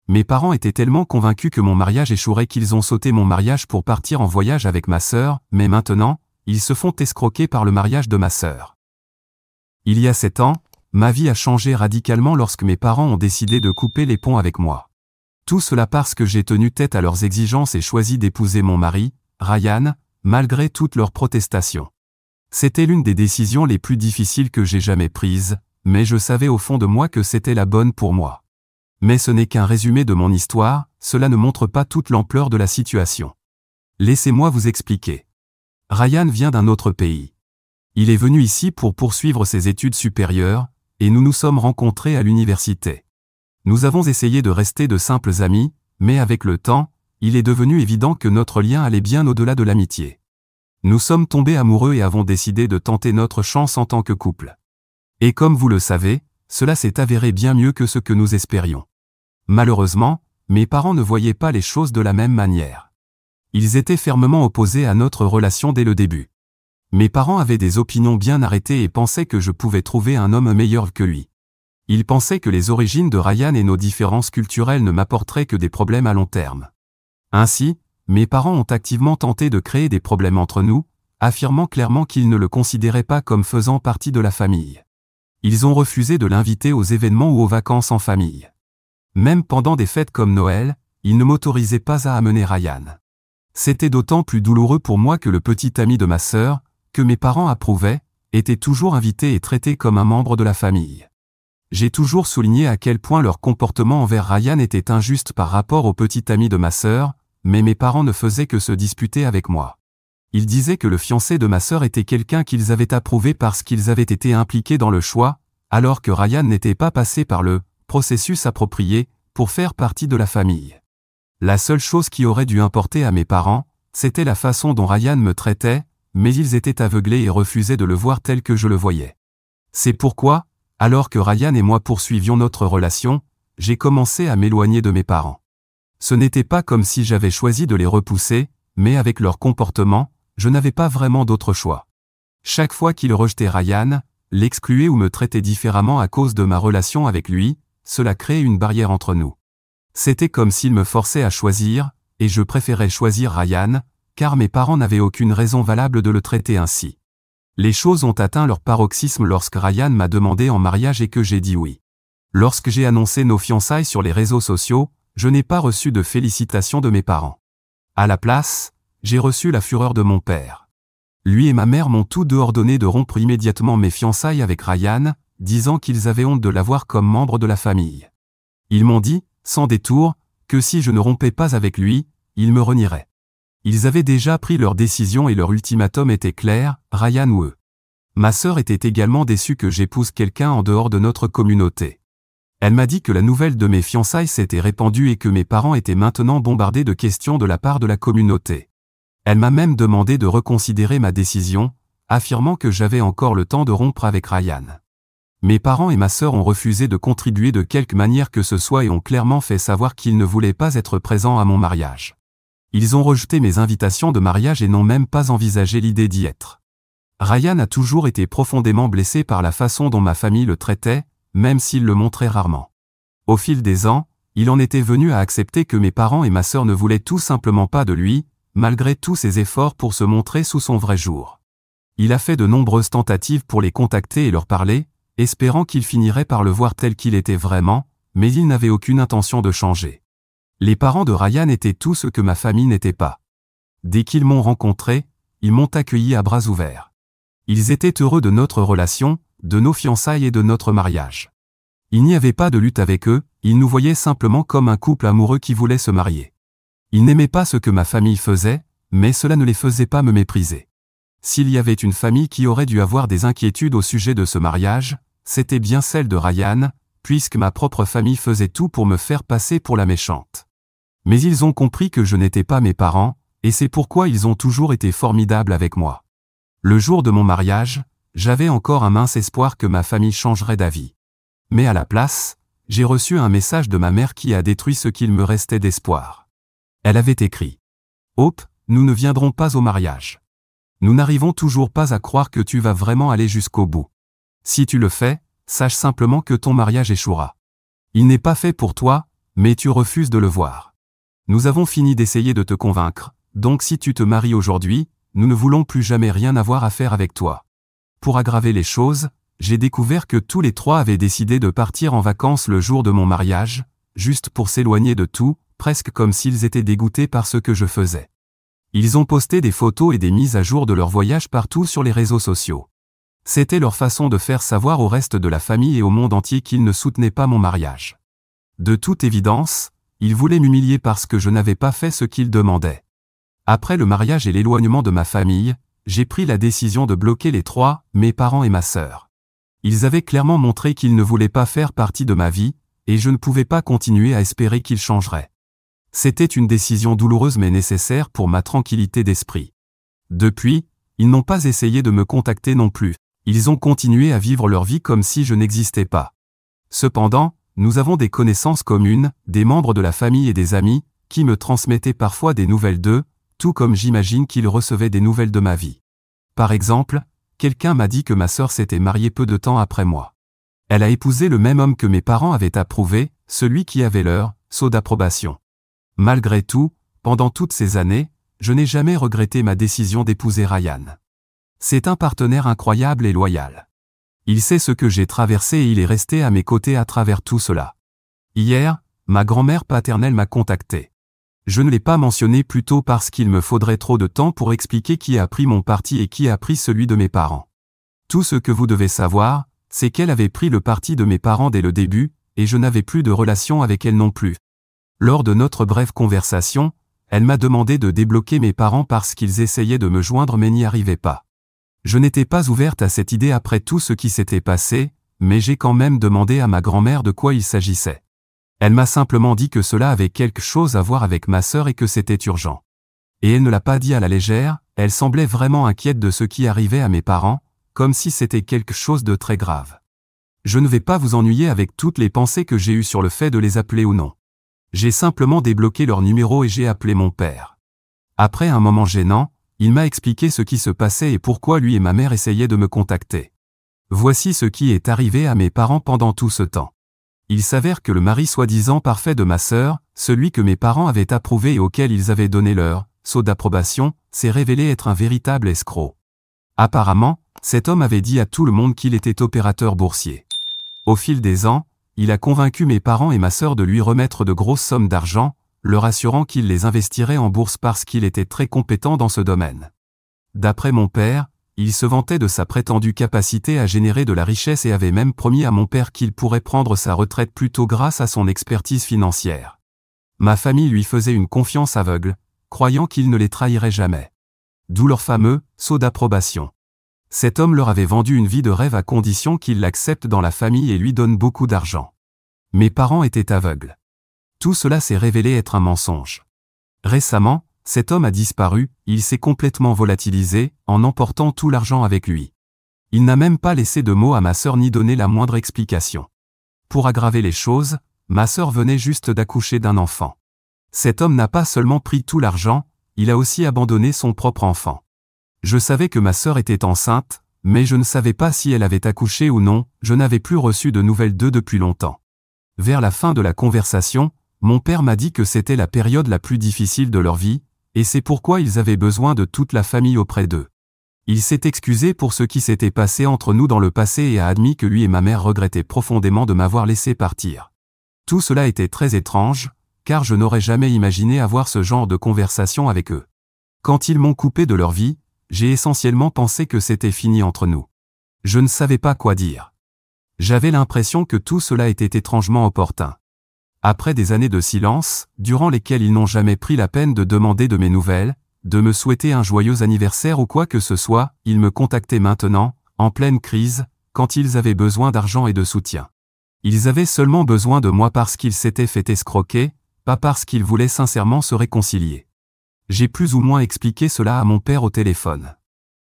Mes parents étaient tellement convaincus que mon mariage échouerait qu'ils ont sauté mon mariage pour partir en voyage avec ma sœur, mais maintenant, ils se font escroquer par le mariage de ma sœur. Il y a 7 ans, ma vie a changé radicalement lorsque mes parents ont décidé de couper les ponts avec moi. Tout cela parce que j'ai tenu tête à leurs exigences et choisi d'épouser mon mari, Ryan, malgré toutes leurs protestations. C'était l'une des décisions les plus difficiles que j'ai jamais prises, mais je savais au fond de moi que c'était la bonne pour moi. Mais ce n'est qu'un résumé de mon histoire, cela ne montre pas toute l'ampleur de la situation. Laissez-moi vous expliquer. Ryan vient d'un autre pays. Il est venu ici pour poursuivre ses études supérieures, et nous nous sommes rencontrés à l'université. Nous avons essayé de rester de simples amis, mais avec le temps, il est devenu évident que notre lien allait bien au-delà de l'amitié. Nous sommes tombés amoureux et avons décidé de tenter notre chance en tant que couple. Et comme vous le savez, cela s'est avéré bien mieux que ce que nous espérions. Malheureusement, mes parents ne voyaient pas les choses de la même manière. Ils étaient fermement opposés à notre relation dès le début. Mes parents avaient des opinions bien arrêtées et pensaient que je pouvais trouver un homme meilleur que lui. Ils pensaient que les origines de Ryan et nos différences culturelles ne m'apporteraient que des problèmes à long terme. Ainsi, mes parents ont activement tenté de créer des problèmes entre nous, affirmant clairement qu'ils ne le considéraient pas comme faisant partie de la famille. Ils ont refusé de l'inviter aux événements ou aux vacances en famille. Même pendant des fêtes comme Noël, ils ne m'autorisaient pas à amener Ryan. C'était d'autant plus douloureux pour moi que le petit ami de ma sœur, que mes parents approuvaient, était toujours invité et traité comme un membre de la famille. J'ai toujours souligné à quel point leur comportement envers Ryan était injuste par rapport au petit ami de ma sœur, mais mes parents ne faisaient que se disputer avec moi. Ils disaient que le fiancé de ma sœur était quelqu'un qu'ils avaient approuvé parce qu'ils avaient été impliqués dans le choix, alors que Ryan n'était pas passé par le processus approprié pour faire partie de la famille. La seule chose qui aurait dû importer à mes parents, c'était la façon dont Ryan me traitait, mais ils étaient aveuglés et refusaient de le voir tel que je le voyais. C'est pourquoi, alors que Ryan et moi poursuivions notre relation, j'ai commencé à m'éloigner de mes parents. Ce n'était pas comme si j'avais choisi de les repousser, mais avec leur comportement, je n'avais pas vraiment d'autre choix. Chaque fois qu'ils rejetaient Ryan, l'excluaient ou me traitaient différemment à cause de ma relation avec lui, cela créait une barrière entre nous. C'était comme s'ils me forçaient à choisir, et je préférais choisir Ryan, car mes parents n'avaient aucune raison valable de le traiter ainsi. Les choses ont atteint leur paroxysme lorsque Ryan m'a demandé en mariage et que j'ai dit oui. Lorsque j'ai annoncé nos fiançailles sur les réseaux sociaux, je n'ai pas reçu de félicitations de mes parents. À la place, j'ai reçu la fureur de mon père. Lui et ma mère m'ont tous deux ordonné de rompre immédiatement mes fiançailles avec Ryan, disant qu'ils avaient honte de l'avoir comme membre de la famille. Ils m'ont dit, sans détour, que si je ne rompais pas avec lui, ils me renieraient. Ils avaient déjà pris leur décision et leur ultimatum était clair, Ryan ou eux. Ma sœur était également déçue que j'épouse quelqu'un en dehors de notre communauté. Elle m'a dit que la nouvelle de mes fiançailles s'était répandue et que mes parents étaient maintenant bombardés de questions de la part de la communauté. Elle m'a même demandé de reconsidérer ma décision, affirmant que j'avais encore le temps de rompre avec Ryan. Mes parents et ma sœur ont refusé de contribuer de quelque manière que ce soit et ont clairement fait savoir qu'ils ne voulaient pas être présents à mon mariage. Ils ont rejeté mes invitations de mariage et n'ont même pas envisagé l'idée d'y être. Ryan a toujours été profondément blessé par la façon dont ma famille le traitait, même s'il le montrait rarement. Au fil des ans, il en était venu à accepter que mes parents et ma sœur ne voulaient tout simplement pas de lui, malgré tous ses efforts pour se montrer sous son vrai jour. Il a fait de nombreuses tentatives pour les contacter et leur parler, espérant qu'ils finiraient par le voir tel qu'il était vraiment, mais il n'avait aucune intention de changer. Les parents de Ryan étaient tout ce que ma famille n'était pas. Dès qu'ils m'ont rencontré, ils m'ont accueilli à bras ouverts. Ils étaient heureux de notre relation, de nos fiançailles et de notre mariage. Il n'y avait pas de lutte avec eux, ils nous voyaient simplement comme un couple amoureux qui voulait se marier. Ils n'aimaient pas ce que ma famille faisait, mais cela ne les faisait pas me mépriser. S'il y avait une famille qui aurait dû avoir des inquiétudes au sujet de ce mariage, c'était bien celle de Ryan, puisque ma propre famille faisait tout pour me faire passer pour la méchante. Mais ils ont compris que je n'étais pas mes parents, et c'est pourquoi ils ont toujours été formidables avec moi. Le jour de mon mariage, j'avais encore un mince espoir que ma famille changerait d'avis. Mais à la place, j'ai reçu un message de ma mère qui a détruit ce qu'il me restait d'espoir. Elle avait écrit « Hope, nous ne viendrons pas au mariage. Nous n'arrivons toujours pas à croire que tu vas vraiment aller jusqu'au bout. Si tu le fais, sache simplement que ton mariage échouera. Il n'est pas fait pour toi, Mais tu refuses de le voir. Nous avons fini d'essayer de te convaincre, donc si tu te maries aujourd'hui, nous ne voulons plus jamais rien avoir à faire avec toi. Pour aggraver les choses, j'ai découvert que tous les trois avaient décidé de partir en vacances le jour de mon mariage, juste pour s'éloigner de tout, presque comme s'ils étaient dégoûtés par ce que je faisais. Ils ont posté des photos et des mises à jour de leur voyage partout sur les réseaux sociaux. C'était leur façon de faire savoir au reste de la famille et au monde entier qu'ils ne soutenaient pas mon mariage. De toute évidence, ils voulaient m'humilier parce que je n'avais pas fait ce qu'ils demandaient. Après le mariage et l'éloignement de ma famille, j'ai pris la décision de bloquer les trois, mes parents et ma sœur. Ils avaient clairement montré qu'ils ne voulaient pas faire partie de ma vie, et je ne pouvais pas continuer à espérer qu'ils changeraient. C'était une décision douloureuse mais nécessaire pour ma tranquillité d'esprit. Depuis, ils n'ont pas essayé de me contacter non plus. Ils ont continué à vivre leur vie comme si je n'existais pas. Cependant, nous avons des connaissances communes, des membres de la famille et des amis, qui me transmettaient parfois des nouvelles d'eux, tout comme j'imagine qu'ils recevaient des nouvelles de ma vie. Par exemple, quelqu'un m'a dit que ma sœur s'était mariée peu de temps après moi. Elle a épousé le même homme que mes parents avaient approuvé, celui qui avait leur sceau d'approbation. Malgré tout, pendant toutes ces années, je n'ai jamais regretté ma décision d'épouser Ryan. C'est un partenaire incroyable et loyal. Il sait ce que j'ai traversé et il est resté à mes côtés à travers tout cela. Hier, ma grand-mère paternelle m'a contacté. Je ne l'ai pas mentionné plus tôt parce qu'il me faudrait trop de temps pour expliquer qui a pris mon parti et qui a pris celui de mes parents. Tout ce que vous devez savoir, c'est qu'elle avait pris le parti de mes parents dès le début, et je n'avais plus de relation avec elle non plus. Lors de notre brève conversation, elle m'a demandé de débloquer mes parents parce qu'ils essayaient de me joindre mais n'y arrivaient pas. Je n'étais pas ouverte à cette idée après tout ce qui s'était passé, mais j'ai quand même demandé à ma grand-mère de quoi il s'agissait. Elle m'a simplement dit que cela avait quelque chose à voir avec ma sœur et que c'était urgent. Et elle ne l'a pas dit à la légère, elle semblait vraiment inquiète de ce qui arrivait à mes parents, comme si c'était quelque chose de très grave. Je ne vais pas vous ennuyer avec toutes les pensées que j'ai eues sur le fait de les appeler ou non. J'ai simplement débloqué leur numéro et j'ai appelé mon père. Après un moment gênant, il m'a expliqué ce qui se passait et pourquoi lui et ma mère essayaient de me contacter. Voici ce qui est arrivé à mes parents pendant tout ce temps. Il s'avère que le mari soi-disant parfait de ma sœur, celui que mes parents avaient approuvé et auquel ils avaient donné leur sceau d'approbation, s'est révélé être un véritable escroc. Apparemment, cet homme avait dit à tout le monde qu'il était opérateur boursier. Au fil des ans, il a convaincu mes parents et ma sœur de lui remettre de grosses sommes d'argent, leur assurant qu'il les investirait en bourse parce qu'il était très compétent dans ce domaine. D'après mon père, il se vantait de sa prétendue capacité à générer de la richesse et avait même promis à mon père qu'il pourrait prendre sa retraite plus tôt grâce à son expertise financière. Ma famille lui faisait une confiance aveugle, croyant qu'il ne les trahirait jamais. D'où leur fameux sceau d'approbation. Cet homme leur avait vendu une vie de rêve à condition qu'il l'accepte dans la famille et lui donne beaucoup d'argent. Mes parents étaient aveugles. Tout cela s'est révélé être un mensonge. Récemment, cet homme a disparu, il s'est complètement volatilisé, en emportant tout l'argent avec lui. Il n'a même pas laissé de mots à ma sœur ni donné la moindre explication. Pour aggraver les choses, ma sœur venait juste d'accoucher d'un enfant. Cet homme n'a pas seulement pris tout l'argent, il a aussi abandonné son propre enfant. Je savais que ma sœur était enceinte, mais je ne savais pas si elle avait accouché ou non, je n'avais plus reçu de nouvelles d'eux depuis longtemps. Vers la fin de la conversation, mon père m'a dit que c'était la période la plus difficile de leur vie, et c'est pourquoi ils avaient besoin de toute la famille auprès d'eux. Il s'est excusé pour ce qui s'était passé entre nous dans le passé et a admis que lui et ma mère regrettaient profondément de m'avoir laissé partir. Tout cela était très étrange, car je n'aurais jamais imaginé avoir ce genre de conversation avec eux. Quand ils m'ont coupé de leur vie, j'ai essentiellement pensé que c'était fini entre nous. Je ne savais pas quoi dire. J'avais l'impression que tout cela était étrangement opportun. Après des années de silence, durant lesquelles ils n'ont jamais pris la peine de demander de mes nouvelles, de me souhaiter un joyeux anniversaire ou quoi que ce soit, ils me contactaient maintenant, en pleine crise, quand ils avaient besoin d'argent et de soutien. Ils avaient seulement besoin de moi parce qu'ils s'étaient fait escroquer, pas parce qu'ils voulaient sincèrement se réconcilier. J'ai plus ou moins expliqué cela à mon père au téléphone.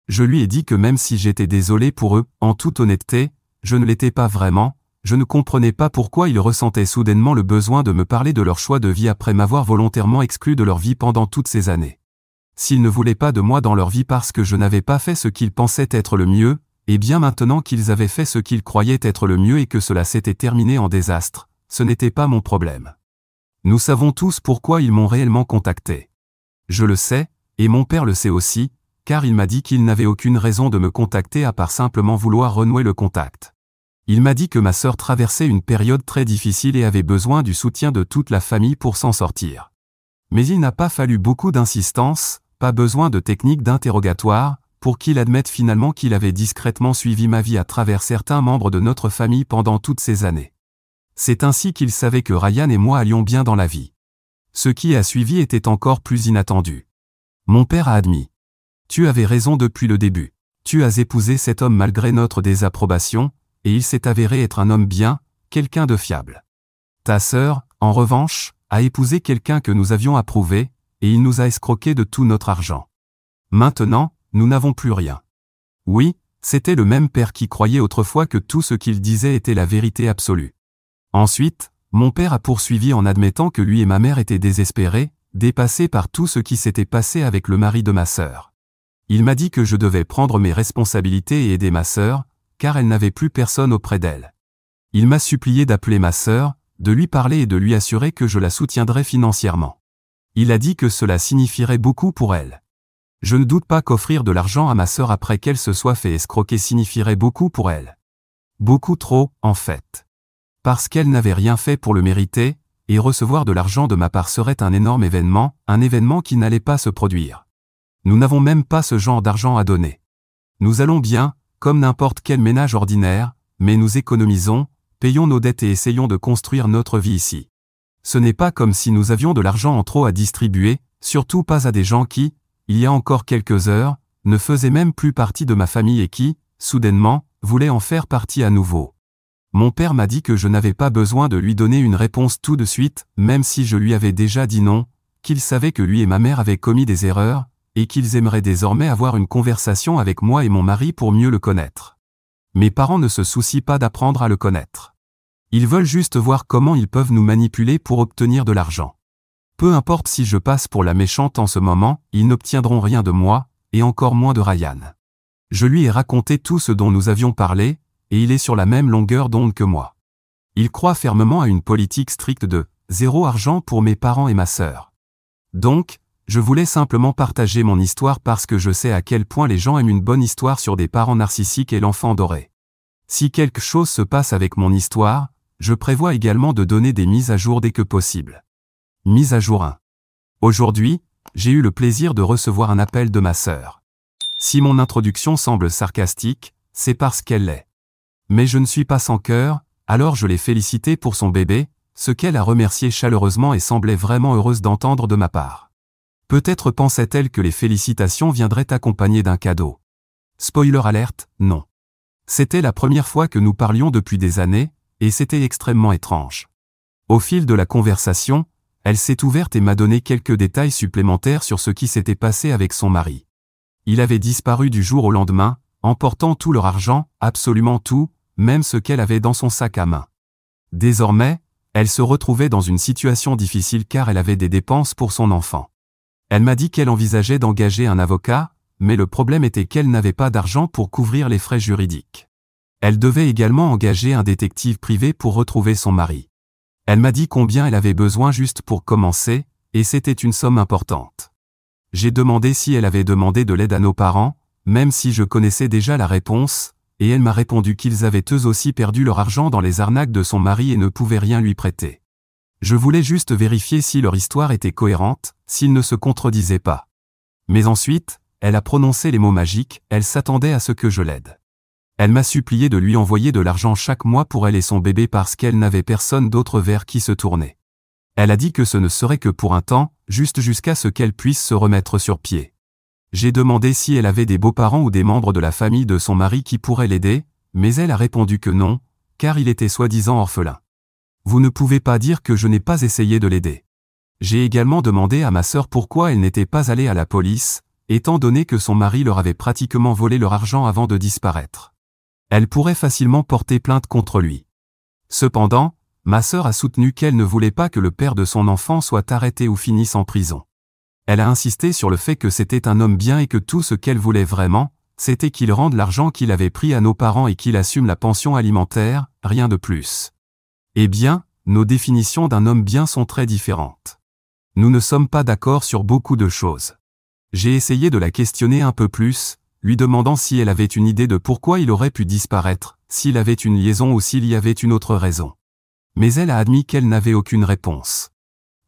Je lui ai dit que même si j'étais désolé pour eux, en toute honnêteté, je ne l'étais pas vraiment, je ne comprenais pas pourquoi ils ressentaient soudainement le besoin de me parler de leur choix de vie après m'avoir volontairement exclu de leur vie pendant toutes ces années. S'ils ne voulaient pas de moi dans leur vie parce que je n'avais pas fait ce qu'ils pensaient être le mieux, et bien maintenant qu'ils avaient fait ce qu'ils croyaient être le mieux et que cela s'était terminé en désastre, ce n'était pas mon problème. Nous savons tous pourquoi ils m'ont réellement contacté. Je le sais, et mon père le sait aussi, car il m'a dit qu'il n'avait aucune raison de me contacter à part simplement vouloir renouer le contact. Il m'a dit que ma sœur traversait une période très difficile et avait besoin du soutien de toute la famille pour s'en sortir. Mais il n'a pas fallu beaucoup d'insistance, pas besoin de technique d'interrogatoire, pour qu'il admette finalement qu'il avait discrètement suivi ma vie à travers certains membres de notre famille pendant toutes ces années. C'est ainsi qu'il savait que Ryan et moi allions bien dans la vie. Ce qui a suivi était encore plus inattendu. Mon père a admis. Tu avais raison depuis le début. Tu as épousé cet homme malgré notre désapprobation, et il s'est avéré être un homme bien, quelqu'un de fiable. Ta sœur, en revanche, a épousé quelqu'un que nous avions approuvé, et il nous a escroqué de tout notre argent. Maintenant, nous n'avons plus rien. Oui, c'était le même père qui croyait autrefois que tout ce qu'il disait était la vérité absolue. Ensuite, mon père a poursuivi en admettant que lui et ma mère étaient désespérés, dépassés par tout ce qui s'était passé avec le mari de ma sœur. Il m'a dit que je devais prendre mes responsabilités et aider ma sœur, car elle n'avait plus personne auprès d'elle. Il m'a supplié d'appeler ma sœur, de lui parler et de lui assurer que je la soutiendrais financièrement. Il a dit que cela signifierait beaucoup pour elle. Je ne doute pas qu'offrir de l'argent à ma sœur après qu'elle se soit fait escroquer signifierait beaucoup pour elle. Beaucoup trop, en fait. Parce qu'elle n'avait rien fait pour le mériter, et recevoir de l'argent de ma part serait un énorme événement, un événement qui n'allait pas se produire. Nous n'avons même pas ce genre d'argent à donner. Nous allons bien, comme n'importe quel ménage ordinaire, mais nous économisons, payons nos dettes et essayons de construire notre vie ici. Ce n'est pas comme si nous avions de l'argent en trop à distribuer, surtout pas à des gens qui, il y a encore quelques heures, ne faisaient même plus partie de ma famille et qui, soudainement, voulaient en faire partie à nouveau. Mon père m'a dit que je n'avais pas besoin de lui donner une réponse tout de suite, même si je lui avais déjà dit non, qu'il savait que lui et ma mère avaient commis des erreurs, et qu'ils aimeraient désormais avoir une conversation avec moi et mon mari pour mieux le connaître. Mes parents ne se soucient pas d'apprendre à le connaître. Ils veulent juste voir comment ils peuvent nous manipuler pour obtenir de l'argent. Peu importe si je passe pour la méchante en ce moment, ils n'obtiendront rien de moi, et encore moins de Ryan. Je lui ai raconté tout ce dont nous avions parlé, et il est sur la même longueur d'onde que moi. Il croit fermement à une politique stricte de « zéro argent pour mes parents et ma sœur ». Donc, je voulais simplement partager mon histoire parce que je sais à quel point les gens aiment une bonne histoire sur des parents narcissiques et l'enfant doré. Si quelque chose se passe avec mon histoire, je prévois également de donner des mises à jour dès que possible. Mise à jour 1. Aujourd'hui, j'ai eu le plaisir de recevoir un appel de ma sœur. Si mon introduction semble sarcastique, c'est parce qu'elle l'est. Mais je ne suis pas sans cœur, alors je l'ai félicitée pour son bébé, ce qu'elle a remercié chaleureusement et semblait vraiment heureuse d'entendre de ma part. Peut-être pensait-elle que les félicitations viendraient accompagnées d'un cadeau. Spoiler alerte, non. C'était la première fois que nous parlions depuis des années, et c'était extrêmement étrange. Au fil de la conversation, elle s'est ouverte et m'a donné quelques détails supplémentaires sur ce qui s'était passé avec son mari. Il avait disparu du jour au lendemain, emportant tout leur argent, absolument tout, même ce qu'elle avait dans son sac à main. Désormais, elle se retrouvait dans une situation difficile car elle avait des dépenses pour son enfant. Elle m'a dit qu'elle envisageait d'engager un avocat, mais le problème était qu'elle n'avait pas d'argent pour couvrir les frais juridiques. Elle devait également engager un détective privé pour retrouver son mari. Elle m'a dit combien elle avait besoin juste pour commencer, et c'était une somme importante. J'ai demandé si elle avait demandé de l'aide à nos parents, même si je connaissais déjà la réponse, et elle m'a répondu qu'ils avaient eux aussi perdu leur argent dans les arnaques de son mari et ne pouvaient rien lui prêter. Je voulais juste vérifier si leur histoire était cohérente, s'ils ne se contredisaient pas. Mais ensuite, elle a prononcé les mots magiques, elle s'attendait à ce que je l'aide. Elle m'a supplié de lui envoyer de l'argent chaque mois pour elle et son bébé parce qu'elle n'avait personne d'autre vers qui se tourner. Elle a dit que ce ne serait que pour un temps, juste jusqu'à ce qu'elle puisse se remettre sur pied. J'ai demandé si elle avait des beaux-parents ou des membres de la famille de son mari qui pourraient l'aider, mais elle a répondu que non, car il était soi-disant orphelin. Vous ne pouvez pas dire que je n'ai pas essayé de l'aider. J'ai également demandé à ma sœur pourquoi elle n'était pas allée à la police, étant donné que son mari leur avait pratiquement volé leur argent avant de disparaître. Elle pourrait facilement porter plainte contre lui. Cependant, ma sœur a soutenu qu'elle ne voulait pas que le père de son enfant soit arrêté ou finisse en prison. Elle a insisté sur le fait que c'était un homme bien et que tout ce qu'elle voulait vraiment, c'était qu'il rende l'argent qu'il avait pris à nos parents et qu'il assume la pension alimentaire, rien de plus. Eh bien, nos définitions d'un homme bien sont très différentes. Nous ne sommes pas d'accord sur beaucoup de choses. J'ai essayé de la questionner un peu plus, lui demandant si elle avait une idée de pourquoi il aurait pu disparaître, s'il avait une liaison ou s'il y avait une autre raison. Mais elle a admis qu'elle n'avait aucune réponse.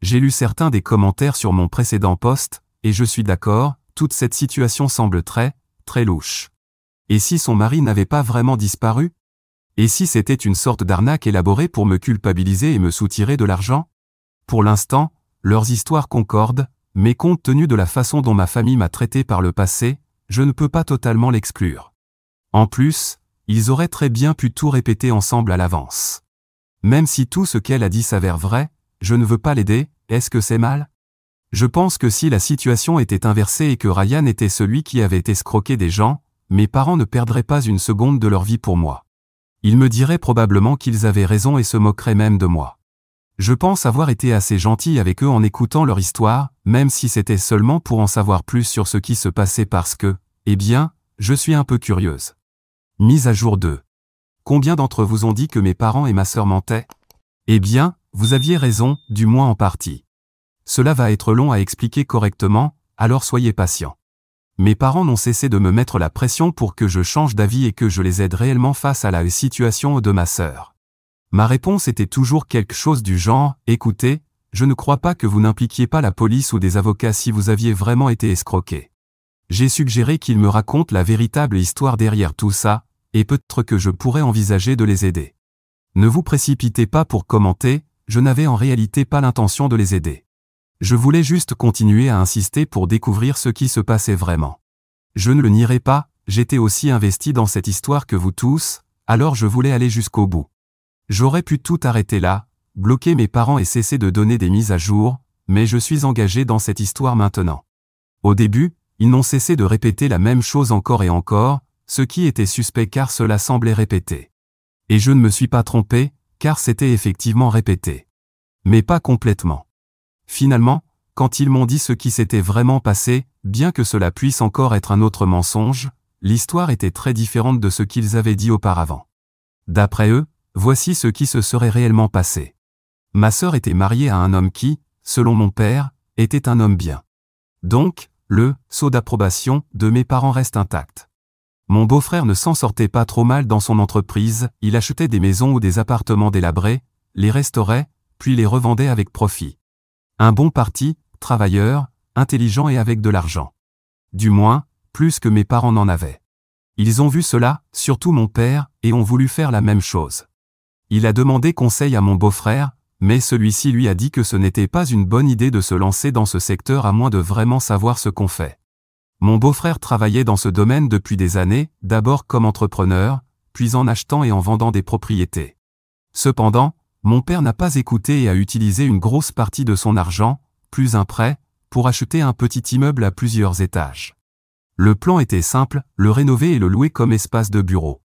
J'ai lu certains des commentaires sur mon précédent post, et je suis d'accord, toute cette situation semble très louche. Et si son mari n'avait pas vraiment disparu? Et si c'était une sorte d'arnaque élaborée pour me culpabiliser et me soutirer de l'argent? Pour l'instant, leurs histoires concordent, mais compte tenu de la façon dont ma famille m'a traité par le passé, je ne peux pas totalement l'exclure. En plus, ils auraient très bien pu tout répéter ensemble à l'avance. Même si tout ce qu'elle a dit s'avère vrai, je ne veux pas l'aider, est-ce que c'est mal? Je pense que si la situation était inversée et que Ryan était celui qui avait escroqué des gens, mes parents ne perdraient pas une seconde de leur vie pour moi. Ils me diraient probablement qu'ils avaient raison et se moqueraient même de moi. Je pense avoir été assez gentil avec eux en écoutant leur histoire, même si c'était seulement pour en savoir plus sur ce qui se passait parce que, eh bien, je suis un peu curieuse. Mise à jour 2. Combien d'entre vous ont dit que mes parents et ma sœur mentaient? Eh bien, vous aviez raison, du moins en partie. Cela va être long à expliquer correctement, alors soyez patients. Mes parents n'ont cessé de me mettre la pression pour que je change d'avis et que je les aide réellement face à la situation de ma sœur. Ma réponse était toujours quelque chose du genre « Écoutez, je ne crois pas que vous n'impliquiez pas la police ou des avocats si vous aviez vraiment été escroqué. » J'ai suggéré qu'ils me racontent la véritable histoire derrière tout ça, et peut-être que je pourrais envisager de les aider. Ne vous précipitez pas pour commenter, je n'avais en réalité pas l'intention de les aider. Je voulais juste continuer à insister pour découvrir ce qui se passait vraiment. Je ne le nierai pas, j'étais aussi investi dans cette histoire que vous tous, alors je voulais aller jusqu'au bout. J'aurais pu tout arrêter là, bloquer mes parents et cesser de donner des mises à jour, mais je suis engagé dans cette histoire maintenant. Au début, ils n'ont cessé de répéter la même chose encore et encore, ce qui était suspect car cela semblait répété. Et je ne me suis pas trompé, car c'était effectivement répété. Mais pas complètement. Finalement, quand ils m'ont dit ce qui s'était vraiment passé, bien que cela puisse encore être un autre mensonge, l'histoire était très différente de ce qu'ils avaient dit auparavant. D'après eux, voici ce qui se serait réellement passé. Ma sœur était mariée à un homme qui, selon mon père, était un homme bien. Donc, le sceau d'approbation de mes parents reste intact. Mon beau-frère ne s'en sortait pas trop mal dans son entreprise, il achetait des maisons ou des appartements délabrés, les restaurait, puis les revendait avec profit. Un bon parti, travailleur, intelligent et avec de l'argent. Du moins, plus que mes parents n'en avaient. Ils ont vu cela, surtout mon père, et ont voulu faire la même chose. Il a demandé conseil à mon beau-frère, mais celui-ci lui a dit que ce n'était pas une bonne idée de se lancer dans ce secteur à moins de vraiment savoir ce qu'on fait. Mon beau-frère travaillait dans ce domaine depuis des années, d'abord comme entrepreneur, puis en achetant et en vendant des propriétés. Cependant, mon père n'a pas écouté et a utilisé une grosse partie de son argent, plus un prêt, pour acheter un petit immeuble à plusieurs étages. Le plan était simple, le rénover et le louer comme espace de bureau.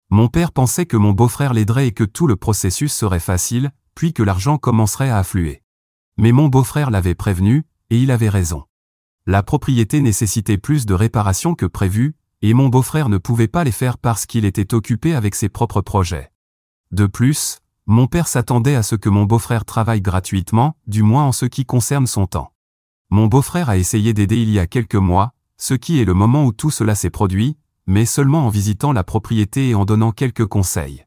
Mon père pensait que mon beau-frère l'aiderait et que tout le processus serait facile, puis que l'argent commencerait à affluer. Mais mon beau-frère l'avait prévenu, et il avait raison. La propriété nécessitait plus de réparations que prévu, et mon beau-frère ne pouvait pas les faire parce qu'il était occupé avec ses propres projets. De plus, mon père s'attendait à ce que mon beau-frère travaille gratuitement, du moins en ce qui concerne son temps. Mon beau-frère a essayé d'aider il y a quelques mois, ce qui est le moment où tout cela s'est produit, mais seulement en visitant la propriété et en donnant quelques conseils.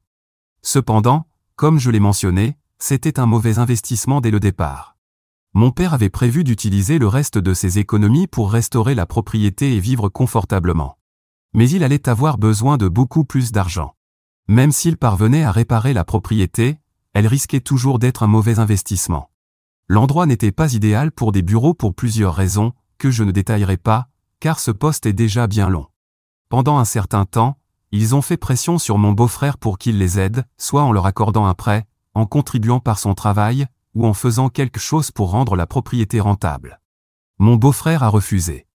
Cependant, comme je l'ai mentionné, c'était un mauvais investissement dès le départ. Mon père avait prévu d'utiliser le reste de ses économies pour restaurer la propriété et vivre confortablement. Mais il allait avoir besoin de beaucoup plus d'argent. Même s'il parvenait à réparer la propriété, elle risquait toujours d'être un mauvais investissement. L'endroit n'était pas idéal pour des bureaux pour plusieurs raisons, que je ne détaillerai pas, car ce poste est déjà bien long. Pendant un certain temps, ils ont fait pression sur mon beau-frère pour qu'il les aide, soit en leur accordant un prêt, en contribuant par son travail, ou en faisant quelque chose pour rendre la propriété rentable. Mon beau-frère a refusé.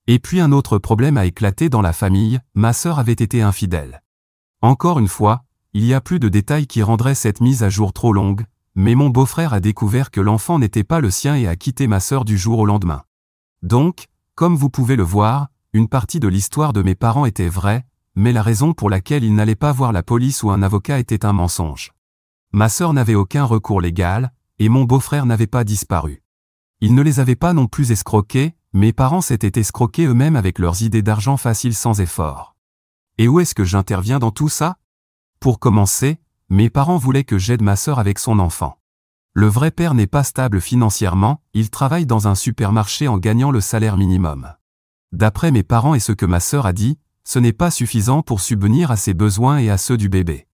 Et puis un autre problème a éclaté dans la famille, ma sœur avait été infidèle. Encore une fois, il y a plus de détails qui rendraient cette mise à jour trop longue, mais mon beau-frère a découvert que l'enfant n'était pas le sien et a quitté ma sœur du jour au lendemain. Donc, comme vous pouvez le voir, une partie de l'histoire de mes parents était vraie, mais la raison pour laquelle ils n'allaient pas voir la police ou un avocat était un mensonge. Ma sœur n'avait aucun recours légal, et mon beau-frère n'avait pas disparu. Ils ne les avaient pas non plus escroqués, mes parents s'étaient escroqués eux-mêmes avec leurs idées d'argent facile sans effort. Et où est-ce que j'interviens dans tout ça? Pour commencer, mes parents voulaient que j'aide ma sœur avec son enfant. Le vrai père n'est pas stable financièrement, il travaille dans un supermarché en gagnant le salaire minimum. D'après mes parents et ce que ma sœur a dit, ce n'est pas suffisant pour subvenir à ses besoins et à ceux du bébé.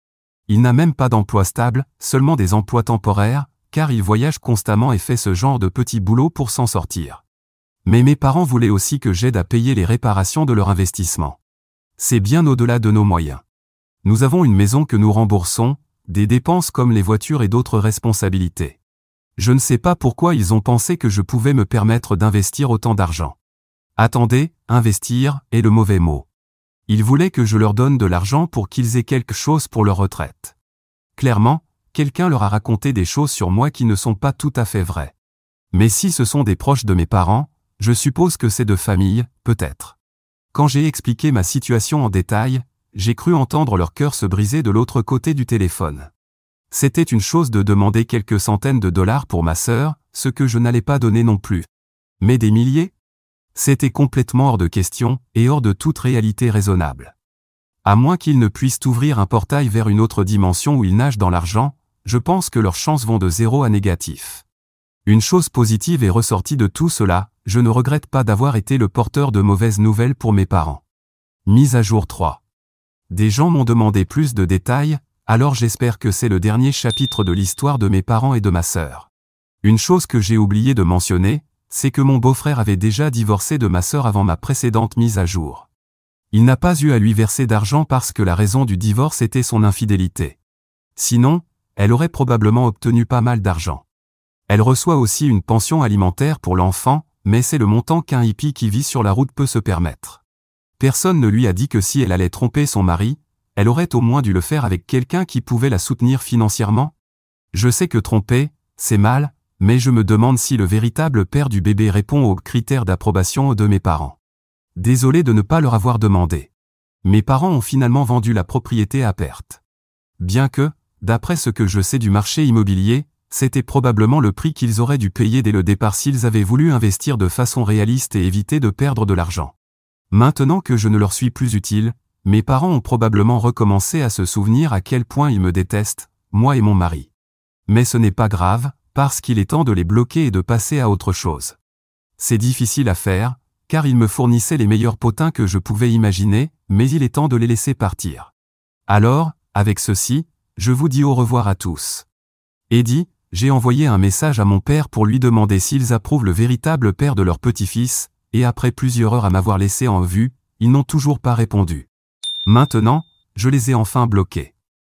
Il n'a même pas d'emploi stable, seulement des emplois temporaires, car il voyage constamment et fait ce genre de petits boulots pour s'en sortir. Mais mes parents voulaient aussi que j'aide à payer les réparations de leur investissement. C'est bien au-delà de nos moyens. Nous avons une maison que nous remboursons, des dépenses comme les voitures et d'autres responsabilités. Je ne sais pas pourquoi ils ont pensé que je pouvais me permettre d'investir autant d'argent. Attendez, investir est le mauvais mot. Ils voulaient que je leur donne de l'argent pour qu'ils aient quelque chose pour leur retraite. Clairement, quelqu'un leur a raconté des choses sur moi qui ne sont pas tout à fait vraies. Mais si ce sont des proches de mes parents, je suppose que c'est de famille, peut-être. Quand j'ai expliqué ma situation en détail, j'ai cru entendre leur cœur se briser de l'autre côté du téléphone. C'était une chose de demander quelques centaines de dollars pour ma sœur, ce que je n'allais pas donner non plus. Mais des milliers? C'était complètement hors de question, et hors de toute réalité raisonnable. À moins qu'ils ne puissent ouvrir un portail vers une autre dimension où ils nagent dans l'argent, je pense que leurs chances vont de 0 à négatif. Une chose positive est ressortie de tout cela, je ne regrette pas d'avoir été le porteur de mauvaises nouvelles pour mes parents. Mise à jour 3. Des gens m'ont demandé plus de détails, alors j'espère que c'est le dernier chapitre de l'histoire de mes parents et de ma sœur. Une chose que j'ai oublié de mentionner, c'est que mon beau-frère avait déjà divorcé de ma sœur avant ma précédente mise à jour. Il n'a pas eu à lui verser d'argent parce que la raison du divorce était son infidélité. Sinon, elle aurait probablement obtenu pas mal d'argent. Elle reçoit aussi une pension alimentaire pour l'enfant, mais c'est le montant qu'un hippie qui vit sur la route peut se permettre. Personne ne lui a dit que si elle allait tromper son mari, elle aurait au moins dû le faire avec quelqu'un qui pouvait la soutenir financièrement. Je sais que tromper, c'est mal, mais je me demande si le véritable père du bébé répond aux critères d'approbation de mes parents. Désolé de ne pas leur avoir demandé. Mes parents ont finalement vendu la propriété à perte. Bien que, d'après ce que je sais du marché immobilier, c'était probablement le prix qu'ils auraient dû payer dès le départ s'ils avaient voulu investir de façon réaliste et éviter de perdre de l'argent. Maintenant que je ne leur suis plus utile, mes parents ont probablement recommencé à se souvenir à quel point ils me détestent, moi et mon mari. Mais ce n'est pas grave, parce qu'il est temps de les bloquer et de passer à autre chose. C'est difficile à faire, car ils me fournissaient les meilleurs potins que je pouvais imaginer, mais il est temps de les laisser partir. Alors, avec ceci, je vous dis au revoir à tous. Eddie, j'ai envoyé un message à mon père pour lui demander s'ils approuvent le véritable père de leur petit-fils, et après plusieurs heures à m'avoir laissé en vue, ils n'ont toujours pas répondu. Maintenant, je les ai enfin bloqués.